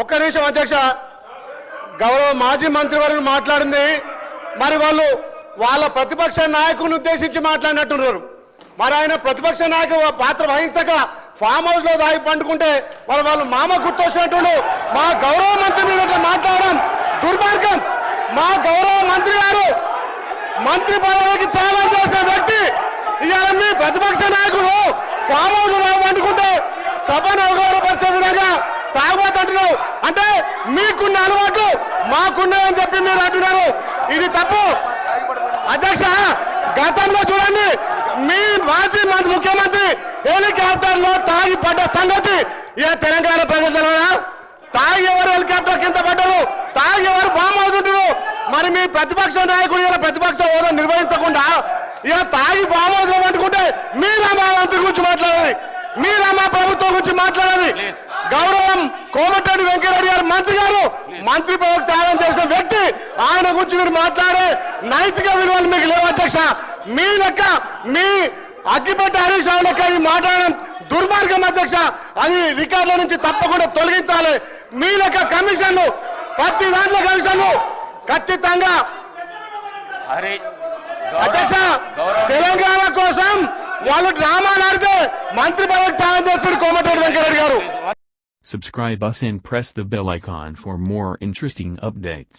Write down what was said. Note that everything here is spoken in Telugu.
ఒక్క నిమిషం అధ్యక్ష, గౌరవ మాజీ మంత్రివర్యులు మాట్లాడింది మరి వాళ్ళు వాళ్ళ ప్రతిపక్ష నాయకుని ఉద్దేశించి మాట్లాడినట్టున్నారు. మరి ఆయన ప్రతిపక్ష నాయకు పాత్ర వహించక ఫామ్ హౌస్ లో దాగి పండుకుంటే వాళ్ళు మామ గుర్తొచ్చినట్టు మా గౌరవ మంత్రి మీద మాట్లాడడం దుర్మార్గం. మా గౌరవ మంత్రి గారు మంత్రి పదవికి త్యాగం చేసిన వ్యక్తి ఇవాళ మీ ప్రతిపక్ష నాయకుడు ఫామ్ హౌస్ లో పండుకుంటే సభను అవగౌరవపరిచే విధంగా తాగబోతుంటున్నావు అంటే మీకున్న అలవాటు మాకున్నాయని చెప్పి మీరు అంటున్నారు. ఇది తప్పు అధ్యక్ష. గతంలో చూడండి మీ మాజీ ముఖ్యమంత్రి హెలికాప్టర్ లో తాగి పడ్డ సంగతి ఇక తెలంగాణ ప్రజలు తెలియదా? తాగి ఎవరు హెలికాప్టర్ కింద పడ్డారు, తాగి ఎవరు ఫామ్ అవుతుంటారు. మరి మీ ప్రతిపక్ష నాయకుడు ఇలా ప్రతిపక్ష హోదా నిర్వహించకుండా ఇక తాగి ఫామ్ హౌస్ లో పట్టుకుంటే మీరా మా మంత్రి గురించి మాట్లాడాలి, మీరా మా ప్రభుత్వం గురించి మాట్లాడాలి. గౌరవం కోమటిరెడ్డి వెంకటరెడ్డి గారు మంత్రి గారు మంత్రి పదవి త్యాగం చేసిన వ్యక్తి, ఆయన గురించి మీరు మాట్లాడే నైతిక విలువలు మీకు లేవు అధ్యక్ష. మీ లెక్క మీ అగ్గిపెట్టి హరీష్ రావు లెక్క ఈ మాట్లాడడం దుర్మార్గం అధ్యక్ష. అది రికార్డుల నుంచి తప్పకుండా తొలగించాలి. మీ లెక్క కమిషన్లు ప్రతి దాంట్లో కమిషన్లు ఖచ్చితంగా అధ్యక్ష తెలంగాణ కోసం వాళ్ళు డ్రామా ఆడితే మంత్రి పదవి త్యాగం చేస్తారు కోమటిరెడ్డి వెంకటరెడ్డి గారు. Subscribe us and press the bell icon for more interesting updates.